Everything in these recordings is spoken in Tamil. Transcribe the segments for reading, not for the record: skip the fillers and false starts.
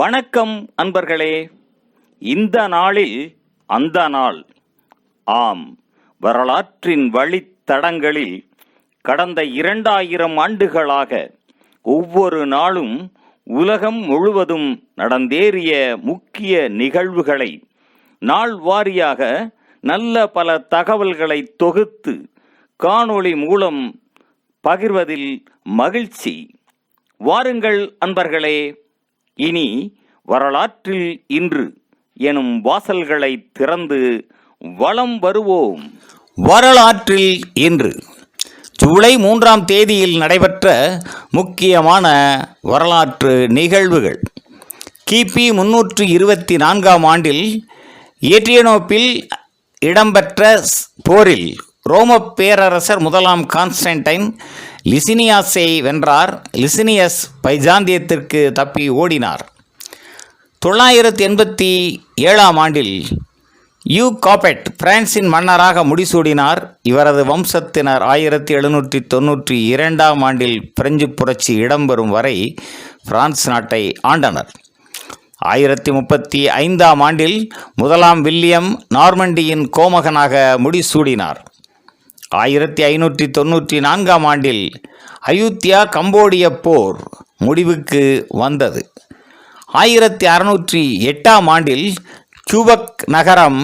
வணக்கம் அன்பர்களே. இந்த நாளில் அந்த நாள். ஆம், வரலாற்றின் வழித்தடங்களில் கடந்த 2000 ஆண்டுகளாக ஒவ்வொரு நாளும் உலகம் முழுவதும் நடந்தேறிய முக்கிய நிகழ்வுகளை நாள் வாரியாக நல்ல பல தகவல்களை தொகுத்து காணொளி மூலம் பகிர்வதில் மகிழ்ச்சி. வாருங்கள் அன்பர்களே, இனி வரலாற்றில் இன்று எனும் வாசல்களை திறந்து வலம் வருவோம். வரலாற்றில் இன்று ஜூலை 3ஆம் தேதியில் நடைபெற்ற முக்கியமான வரலாற்று நிகழ்வுகள். கிபி 324ஆம் ஆண்டில் ஏட்ரியனோப்பில் இடம்பெற்ற போரில் ரோம பேரரசர் முதலாம் கான்ஸ்டன்டைன் லிசினியாஸை வென்றார். லிசினியஸ் பைசாந்தியத்திற்கு தப்பி ஓடினார். 987ஆம் ஆண்டில் யூ காபெட் பிரான்சின் மன்னராக முடிசூடினார். இவரது வம்சத்தினர் 1792ஆம் ஆண்டில் பிரெஞ்சு புரட்சி இடம்பெறும் வரை பிரான்ஸ் நாட்டை ஆண்டனர். 1035ஆம் ஆண்டில் முதலாம் வில்லியம் நார்மண்டியின் கோமகனாக முடிசூடினார். 1594ஆம் ஆண்டில் அயுத்தியா கம்போடிய போர் முடிவுக்கு வந்தது. 1608ஆம் ஆண்டில் கியூபெக் நகரம்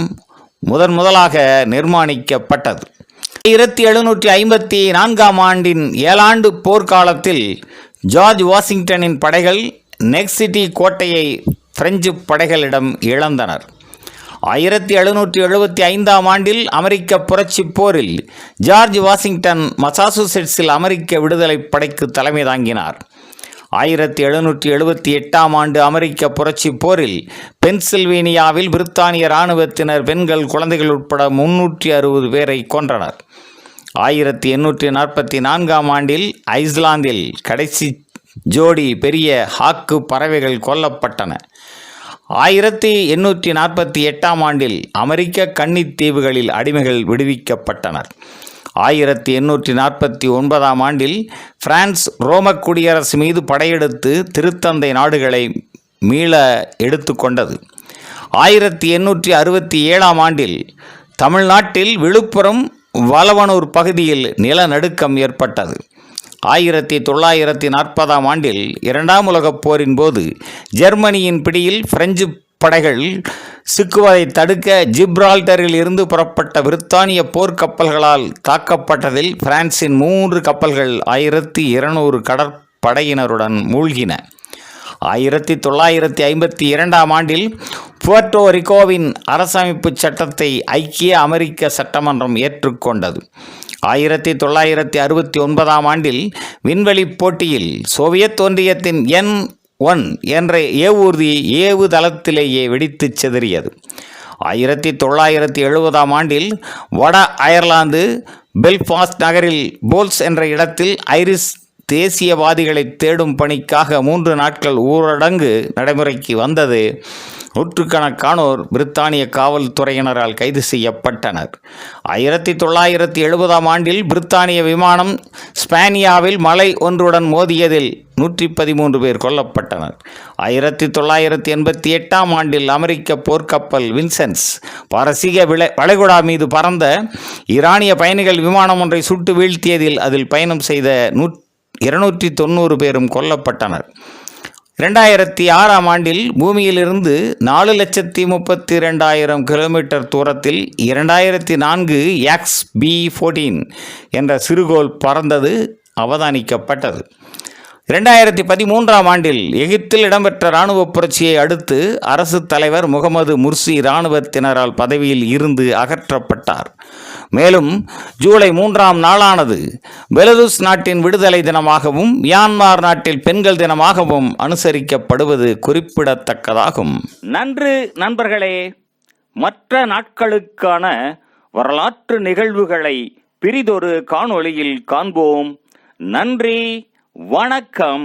முதலாக நிர்மாணிக்கப்பட்டது. 1754ஆம் ஆண்டின் 7 ஆண்டு போர்க்காலத்தில் ஜார்ஜ் வாஷிங்டனின் படைகள் நெக்சிட்டி கோட்டையை பிரெஞ்சு படைகளிடம் இழந்தனர். 1775ஆம் ஆண்டில் அமெரிக்க புரட்சி போரில் ஜார்ஜ் வாஷிங்டன் மசாசூசெட்ஸில் அமெரிக்க விடுதலை படைக்கு தலைமை தாங்கினார். 1778ஆம் ஆண்டு அமெரிக்க புரட்சி போரில் பென்சில்வேனியாவில் பிரித்தானிய இராணுவத்தினர் பெண்கள், குழந்தைகள் உட்பட 360 பேரை கொன்றனர். 1844ஆம் ஆண்டில் ஐஸ்லாந்தில் கடைசி ஜோடி பெரிய ஹாக்கு பறவைகள் கொல்லப்பட்டன. 1848ஆம் ஆண்டில் அமெரிக்க கன்னித்தீவுகளில் அடிமைகள் விடுவிக்கப்பட்டனர். 1849ஆம் ஆண்டில் பிரான்ஸ் ரோம குடியரசு மீது படையெடுத்து திருத்தந்தை நாடுகளை மீள எடுத்துக்கொண்டது. 1867ஆம் ஆண்டில் தமிழ்நாட்டில் விழுப்புரம் வளவனூர் பகுதியில் நிலநடுக்கம் ஏற்பட்டது. 1940ஆம் ஆண்டில் 2ஆம் உலகப் போரின் போது ஜெர்மனியின் பிடியில் பிரெஞ்சு படைகள் சிக்குவதை தடுக்க ஜிப்ரால்டரில் இருந்து புறப்பட்ட பிரித்தானிய போர்க்கப்பல்களால் தாக்கப்பட்டதில் பிரான்சின் 3 கப்பல்கள் 1200 கடற்படையினருடன் மூழ்கின. 1952ஆம் ஆண்டில் புவர்ட்டோ ரிகோவின் அரசமைப்பு சட்டத்தை ஐக்கிய அமெரிக்க சட்டமன்றம் ஏற்றுக்கொண்டது. 1969ஆம் ஆண்டில் விண்வெளி போட்டியில் சோவியத் ஒன்றியத்தின் N-1 என்ற ஏவூர்தி ஏவுதளத்திலேயே வெடித்து சிதறியது. 1970ஆம் ஆண்டில் வட அயர்லாந்து பெல்ஃபாஸ்ட் நகரில் போல்ஸ் என்ற இடத்தில் ஐரிஷ் தேசியவாதிகளை தேடும் பணிக்காக 3 நாட்கள் ஊரடங்கு நடைமுறைக்கு வந்தது. நூற்றுக்கணக்கானோர் பிரித்தானிய காவல்துறையினரால் கைது செய்யப்பட்டனர். 1970ஆம் ஆண்டில் பிரித்தானிய விமானம் ஸ்பானியாவில் மலை ஒன்றுடன் மோதியதில் 113 பேர் கொல்லப்பட்டனர். 1988ஆம் ஆண்டில் அமெரிக்க போர்க்கப்பல் வின்சென்ஸ் பாரசீக வளைகுடா மீது பறந்த ஈரானிய பயணிகள் விமானம் ஒன்றை சுட்டு வீழ்த்தியதில் அதில் பயணம் செய்த 290 பேரும் கொல்லப்பட்டனர். 2006ஆம் ஆண்டில் பூமியிலிருந்து 4,32,000 கிலோமீட்டர் தூரத்தில் 2004 XB-14 என்ற சிறுகோள் பறந்தது அவதானிக்கப்பட்டது. 2013ஆம் ஆண்டில் எகிப்தில் இடம்பெற்ற இராணுவ புரட்சியை அடுத்து அரசு தலைவர் முகமது முர்சி இராணுவத்தினரால் பதவியில் இருந்து அகற்றப்பட்டார். மேலும் ஜூலை 3ஆம் நாளானது பெலருஸ் நாட்டின் விடுதலை தினமாகவும் மியான்மர் நாட்டில் பெண்கள் தினமாகவும் அனுசரிக்கப்படுவது குறிப்பிடத்தக்கதாகும். நன்று நண்பர்களே, மற்ற நாட்களுக்கான வரலாற்று நிகழ்வுகளை பிரிதொரு காணொளியில் காண்போம். நன்றி, வணக்கம்.